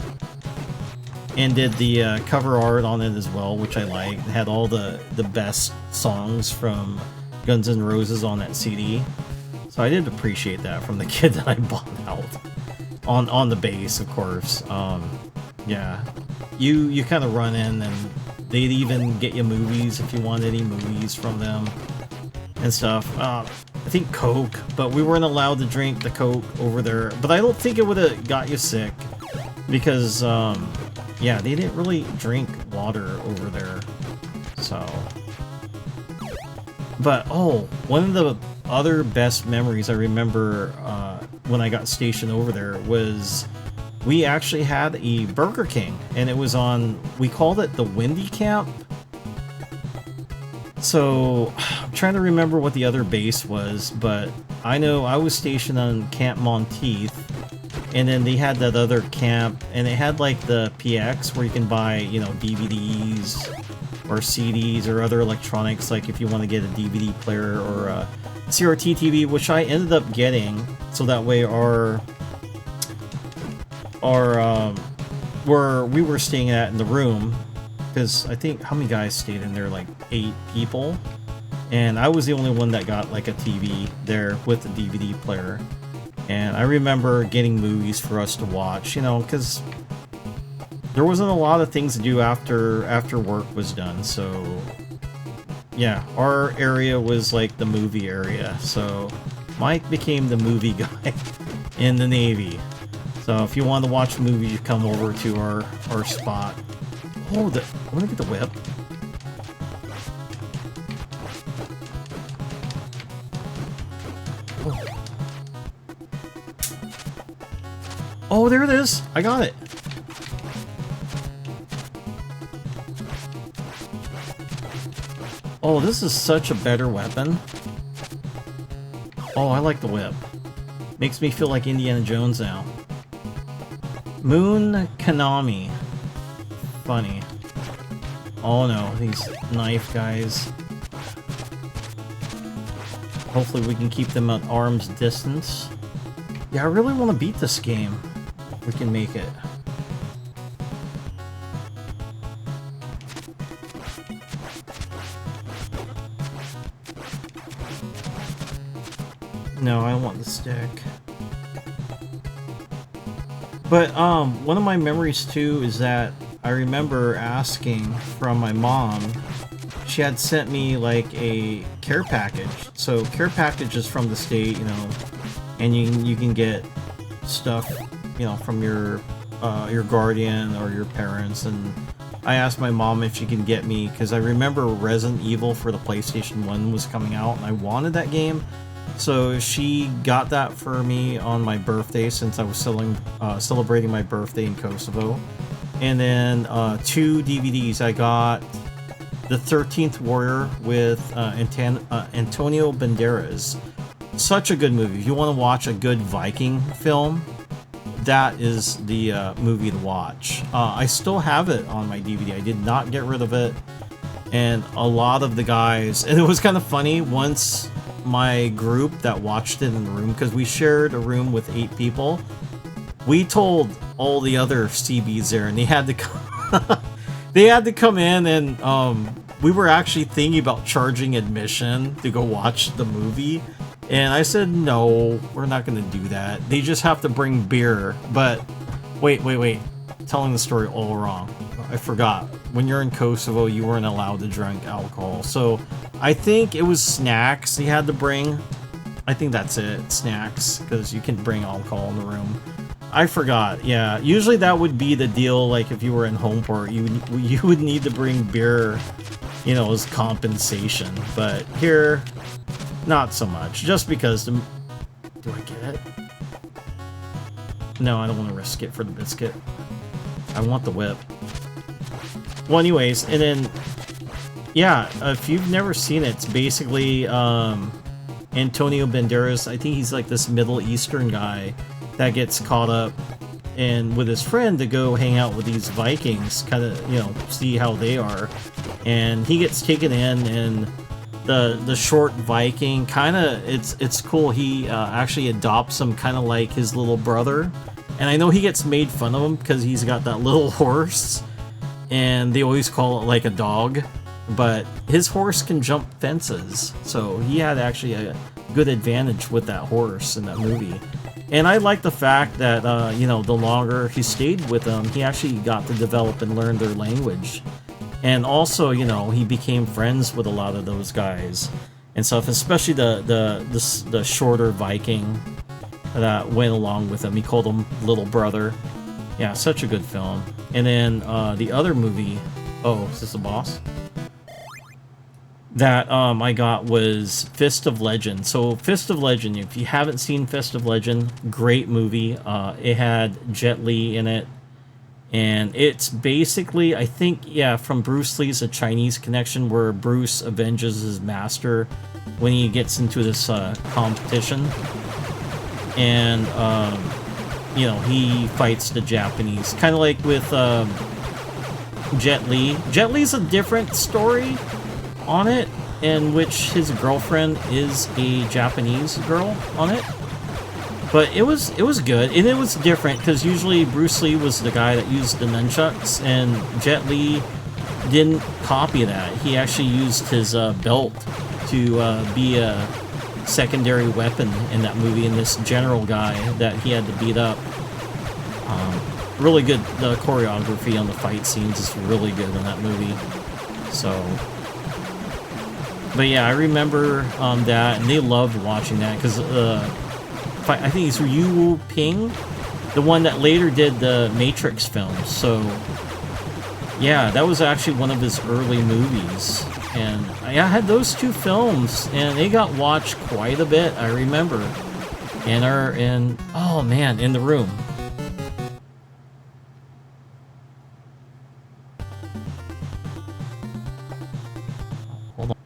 And did the cover art on it as well, which I liked. It had all the best songs from Guns N' Roses on that CD. So I did appreciate that from the kid that I bought out. On the base, of course. Yeah. You kind of run in, and they'd even get you movies if you want any movies from them and stuff. I think Coke, but we weren't allowed to drink the Coke over there. But I don't think it would have got you sick, because yeah, they didn't really drink water over there. So, but oh, one of the other best memories I remember when I got stationed over there was we actually had a Burger King, and it was on, we called it the Windy Camp. So I'm trying to remember what the other base was, but I know I was stationed on Camp Monteith, and then they had that other camp, and it had like the PX where you can buy, you know, DVDs or CDs or other electronics, like if you want to get a DVD player or a CRT TV, which I ended up getting, so that way where we were staying at in the room, because I think, how many guys stayed in there? Like 8 people, and I was the only one that got like a TV there with a DVD player. And I remember getting movies for us to watch, you know, because there wasn't a lot of things to do after work was done. So yeah, our area was like the movie area, so Mike became the movie guy in the Navy. So if you want to watch movies, you come over to our spot. Oh, I want to get the whip. Oh, there it is. I got it. Oh, this is such a better weapon. Oh, I like the whip. Makes me feel like Indiana Jones now. Moon Konami. Funny. Oh no, these knife guys. Hopefully we can keep them at arm's distance. Yeah, I really want to beat this game. If we can make it. No, I want the stick. But one of my memories too is that I remember asking from my mom. She had sent me like a care package. So care packages from the state, you know, and you can get stuff, you know, from your guardian or your parents. And I asked my mom if she can get me, because I remember Resident Evil for the PlayStation 1 was coming out, and I wanted that game. So she got that for me on my birthday since I was celebrating my birthday in Kosovo. And then 2 DVDs. I got The 13th Warrior with Antonio Banderas. Such a good movie. If you want to watch a good Viking film, that is the movie to watch. I still have it on my DVD. I did not get rid of it. And a lot of the guys, and it was kind of funny, once my group that watched it in the room, because we shared a room with 8 people, we told all the other Seabees there, and they had to come, they had to come in, and we were actually thinking about charging admission to go watch the movie, and I said no, we're not going to do that. They just have to bring beer. But wait, telling the story all wrong. I forgot. When you're in Kosovo, you weren't allowed to drink alcohol. So I think it was snacks he had to bring. I think that's it, snacks, because you can bring alcohol in the room. I forgot. Yeah, usually that would be the deal. Like if you were in Homeport, you would need to bring beer, you know, as compensation. But here, not so much. Just because do I get it? No, I don't want to risk it for the biscuit. I want the whip. Well, anyways, and then, yeah, if you've never seen it, it's basically Antonio Banderas. I think he's like this Middle Eastern guy that gets caught up and with his friend to go hang out with these Vikings, kind of, you know, see how they are. And he gets taken in, and the short Viking kind of, it's cool. He actually adopts him kind of like his little brother. And I know he gets made fun of him because he's got that little horse, and they always call it like a dog, but his horse can jump fences, so he had actually a good advantage with that horse in that movie. And I like the fact that, you know, the longer he stayed with them, he actually got to develop and learn their language. And also, you know, he became friends with a lot of those guys and stuff, especially the shorter Viking that went along with him. He called him Little Brother. Yeah, such a good film. And then the other movie, oh, is this the boss? That I got was Fist of Legend. So Fist of Legend, if you haven't seen Fist of Legend, great movie. It had Jet Li in it. And it's basically, I think, yeah, from Bruce Lee's A Chinese Connection, where Bruce avenges his master when he gets into this competition. And, you know, he fights the Japanese. Kind of like with Jet Li. Jet Li's a different story on it, in which his girlfriend is a Japanese girl on it. But it was good, and it was different, because usually Bruce Lee was the guy that used the nunchucks, and Jet Li didn't copy that. He actually used his belt to be a secondary weapon in that movie, and this general guy that he had to beat up. Really good. The choreography on the fight scenes is really good in that movie. So, but yeah, I remember that, and they loved watching that, because I think it's Yu Wu Ping, the one that later did the Matrix films. So yeah, that was actually one of his early movies. And I had those 2 films, and they got watched quite a bit, I remember. And oh man, in the room. Hold on.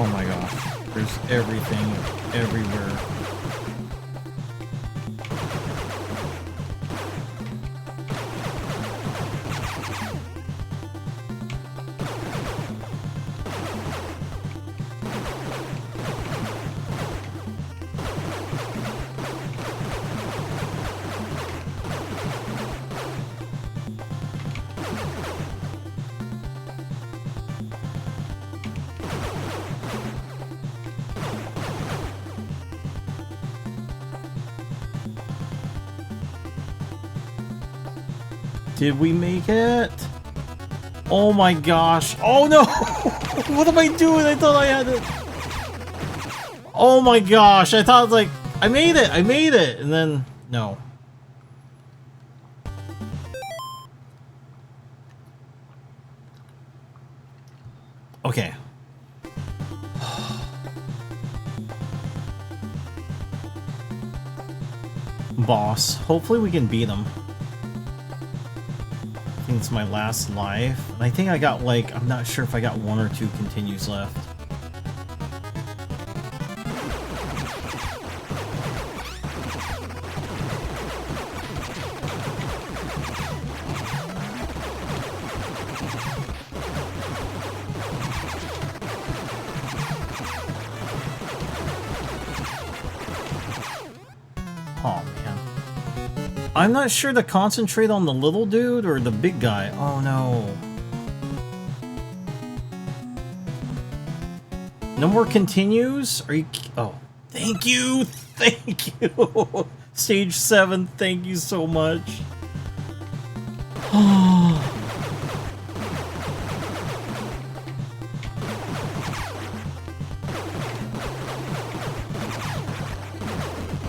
Oh my gosh, there's everything everywhere. Did we make it? Oh my gosh. Oh no! What am I doing? I thought I had it. Oh my gosh. I thought, like, I made it. I made it. And then, no. Okay. Boss. Hopefully we can beat him. I think it's my last life. And I think I got, like, I'm not sure if I got 1 or 2 continues left. Oh, man. I'm not sure to concentrate on the little dude or the big guy. Oh, no. No more continues? Are you... Oh. Thank you! Thank you! Stage 7, thank you so much.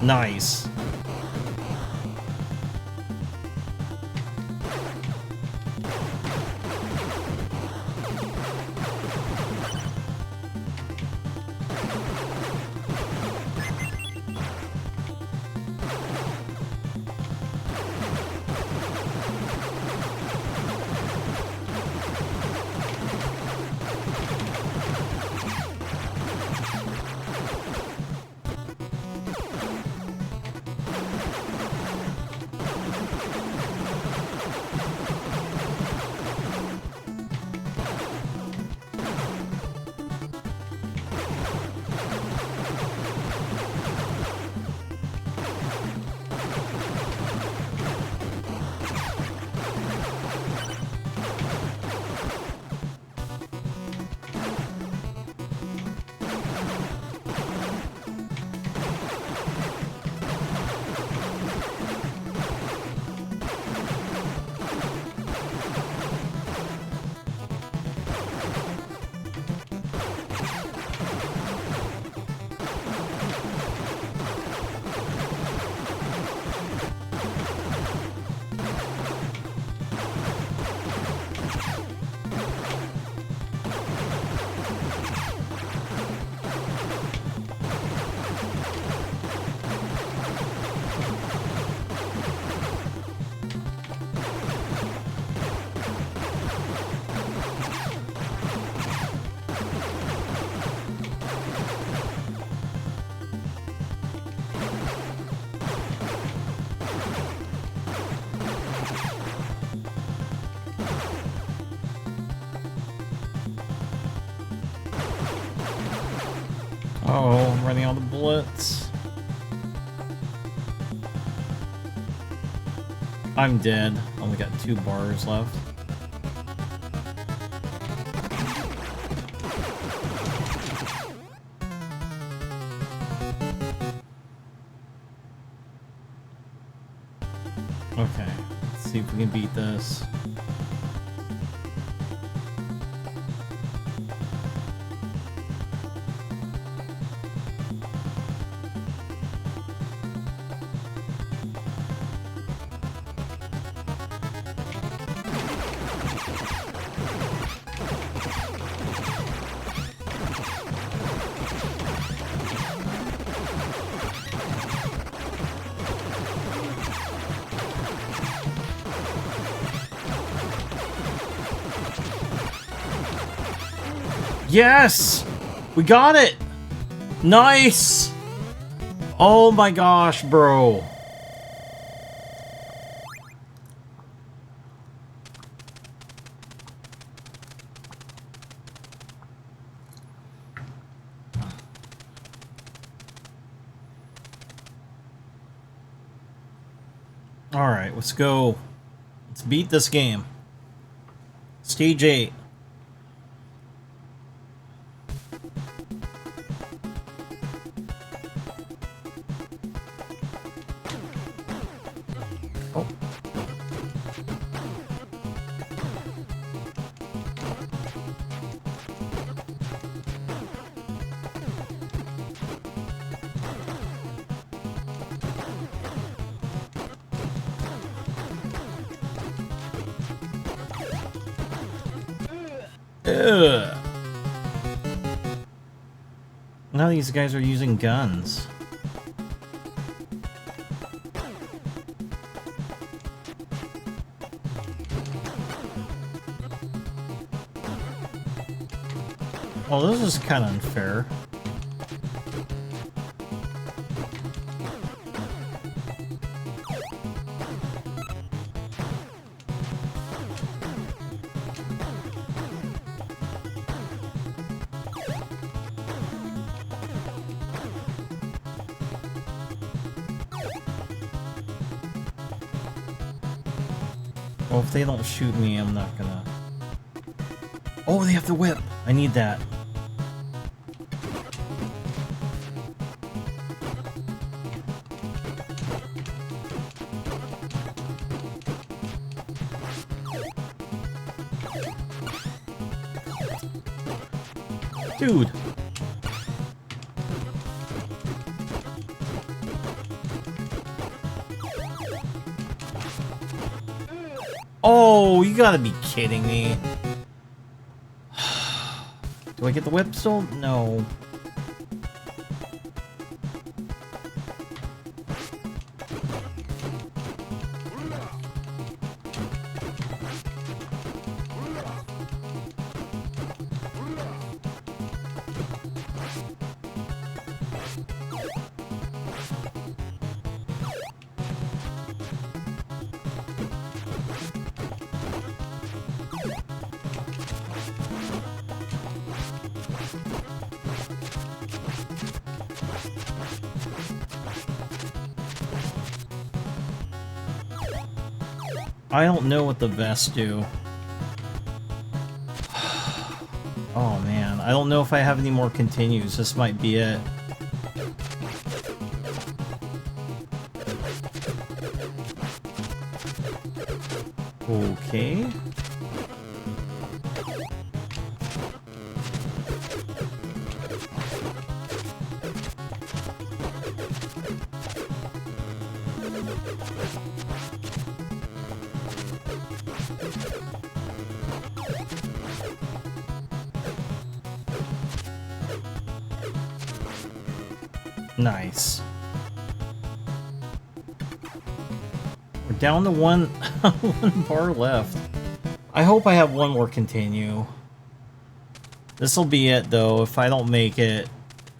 Nice. Uh-oh, I'm running out of bullets. I'm dead. Only got 2 bars left. Okay, let's see if we can beat this. Yes! We got it! Nice! Oh my gosh, bro. Alright, let's go. Let's beat this game. Stage 8. Ugh. Now these guys are using guns. Well, this is kind of unfair. Well, if they don't shoot me, I'm not gonna... Oh, they have the whip! I need that. Dude! Oh, you gotta be kidding me. Do I get the whip still? No. I don't know what the vests do. Oh man, I don't know if I have any more continues. This might be it. Okay. Nice. We're down to one, one bar left. I hope I have one more continue. This'll be it though, if I don't make it.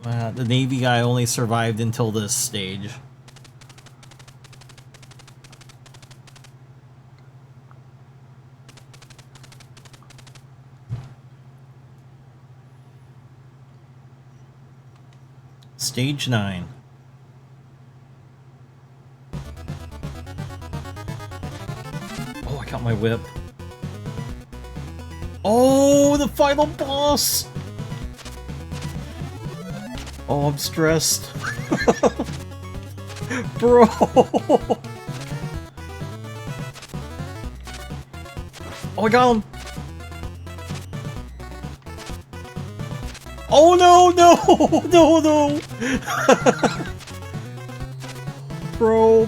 The Navy guy only survived until this stage. Stage 9. Oh, I got my whip. Oh, the final boss! Oh, I'm stressed. Bro! Oh, I got him! Oh no, no, no, no! Bro.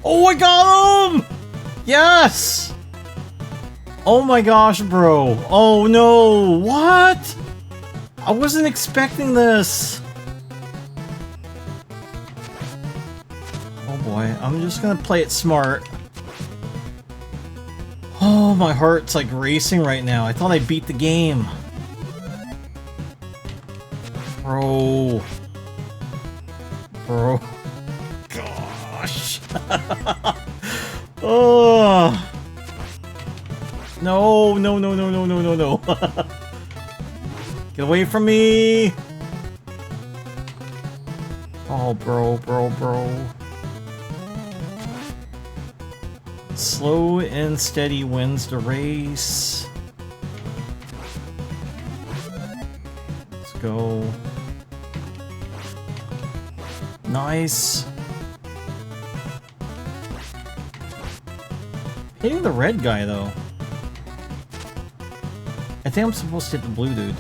Oh, I got him! Yes! Oh my gosh, bro. Oh no, what? I wasn't expecting this. Oh boy, I'm just gonna play it smart. Oh, my heart's like racing right now. I thought I beat the game. Bro. Gosh. Oh. No, no, no, no, no, no, no, no. Get away from me! Oh, bro, bro, bro. Slow and steady wins the race. Let's go. Nice. Hitting the red guy, though. I think I'm supposed to hit the blue dude.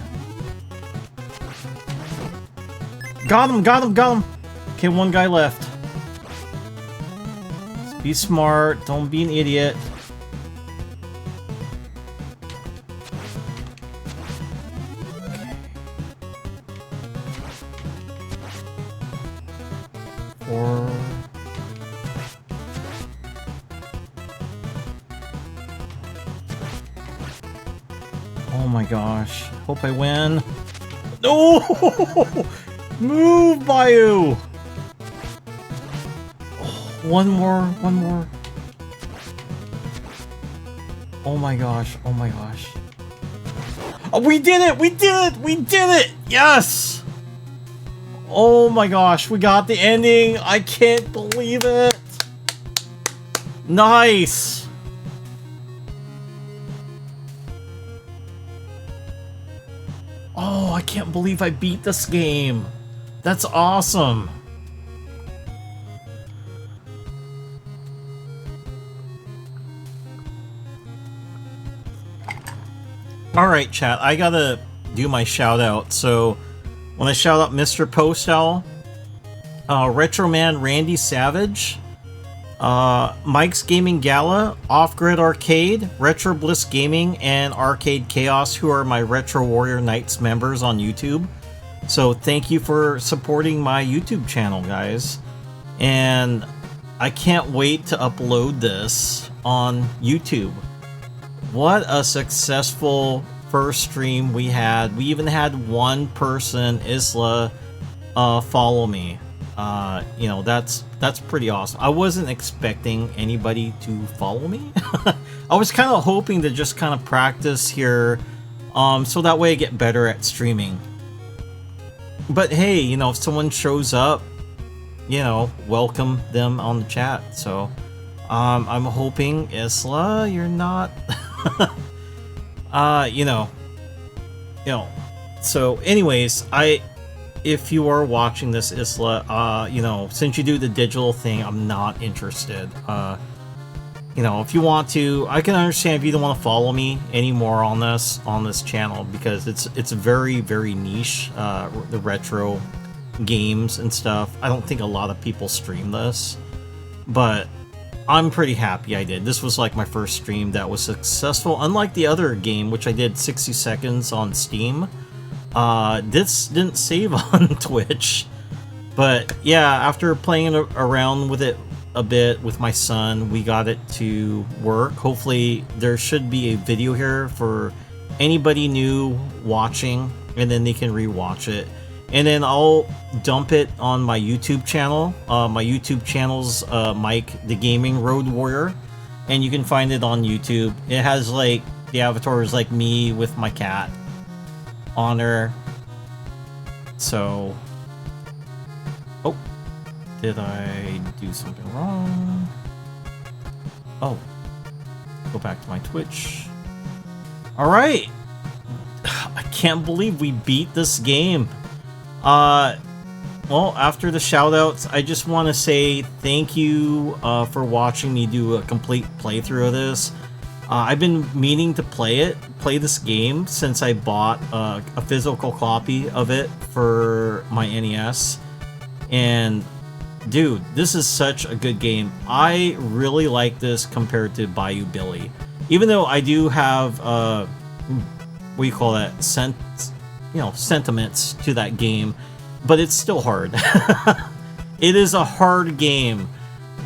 Got him, got him, got him! Okay, one guy left. Let's be smart, don't be an idiot. Four. Oh my gosh. Hope I win. No! Move, Bayou! Oh, one more, one more. Oh my gosh, oh my gosh. Oh, we did it! We did it! We did it! Yes! Oh my gosh, we got the ending! I can't believe it! Nice! Oh, I can't believe I beat this game. That's awesome. Alright, chat, I gotta do my shout out. So, when I shout out Mr. Postal, Retro Man Randy Savage, Mike's Gaming Gala, Off Grid Arcade, Retro Bliss Gaming, and Arcade Chaos, who are my Retro Warrior Knights members on YouTube. So thank you for supporting my YouTube channel, guys. And I can't wait to upload this on YouTube. What a successful first stream we had. We even had one person, Isla, follow me. You know, that's pretty awesome. I wasn't expecting anybody to follow me. I was kind of hoping to just kind of practice here, so that way I get better at streaming. But hey, you know, if someone shows up, you know, welcome them on the chat. So, I'm hoping, Isla, you're not, you know. So anyways, if you are watching this, Isla, you know, since you do the digital thing, I'm not interested. You know, if you want to, I can understand if you don't want to follow me anymore on this channel, because it's very, very niche, the retro games and stuff. I don't think a lot of people stream this, but I'm pretty happy I did. This was like my first stream that was successful, unlike the other game, which I did 60 seconds on Steam. This didn't save on Twitch, but yeah, after playing around with it a bit with my son, we got it to work. Hopefully there should be a video here for anybody new watching, and then they can rewatch it. And then I'll dump it on my YouTube channel. My YouTube channel's Mike the Gaming Road Warrior, and you can find it on YouTube. It has like, the avatar is like me with my cat on her. So, oh, did I do something wrong? Oh, go back to my Twitch. All right, I can't believe we beat this game. Well, after the shoutouts, I just want to say thank you for watching me do a complete playthrough of this. I've been meaning to play this game since I bought a physical copy of it for my NES. And dude, this is such a good game. I really like this compared to Bayou Billy. Even though I do have what do you call that? Sentiments to that game, but it's still hard. It is a hard game.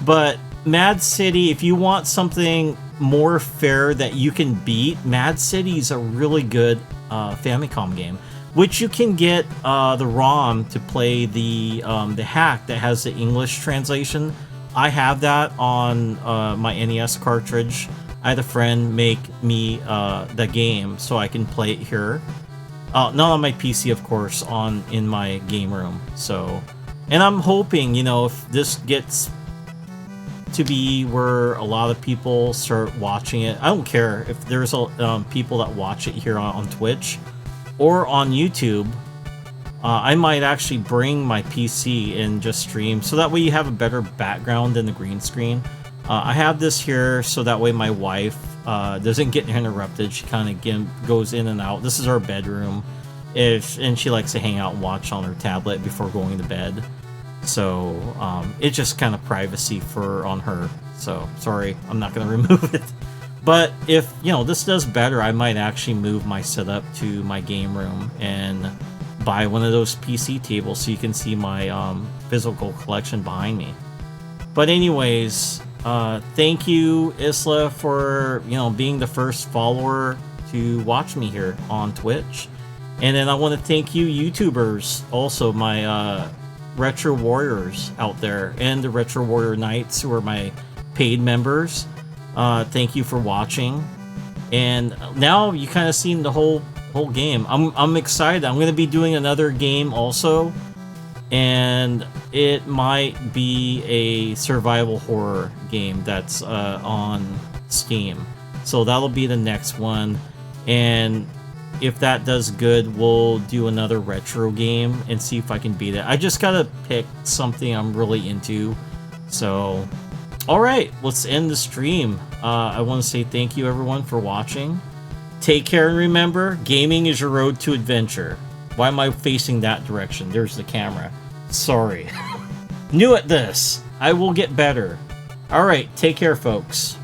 But Mad City, if you want something more fair that you can beat, Mad City is a really good Famicom game, which you can get the ROM to play the hack that has the English translation. I have that on my NES cartridge. I had a friend make me the game so I can play it here. Not on my PC, of course, in my game room. So, and I'm hoping, you know, if this gets to be where a lot of people start watching it, I don't care if there's people that watch it here on Twitch or on YouTube. I might actually bring my PC and just stream, so that way you have a better background than the green screen. I have this here so that way my wife doesn't get interrupted. She kind of goes in and out. This is our bedroom, and she likes to hang out and watch on her tablet before going to bed. So it's just kind of privacy on her. So sorry, I'm not going to remove it. But if, you know, this does better, I might actually move my setup to my game room and buy one of those PC tables so you can see my physical collection behind me. But anyways, thank you, Isla, for, you know, being the first follower to watch me here on Twitch. And then I want to thank you, YouTubers, also my Retro Warriors out there, and the Retro Warrior Knights, who are my paid members. Thank you for watching. And now you kind of seen the whole game. I'm excited. I'm going to be doing another game also, and it might be a survival horror game that's on Steam. So that'll be the next one, and if that does good, we'll do another retro game and see if I can beat it. I just gotta pick something I'm really into. So, alright, let's end the stream. I want to say thank you everyone for watching. Take care, and remember, gaming is your road to adventure. Why am I facing that direction? There's the camera. Sorry. New at this. I will get better. Alright, take care, folks.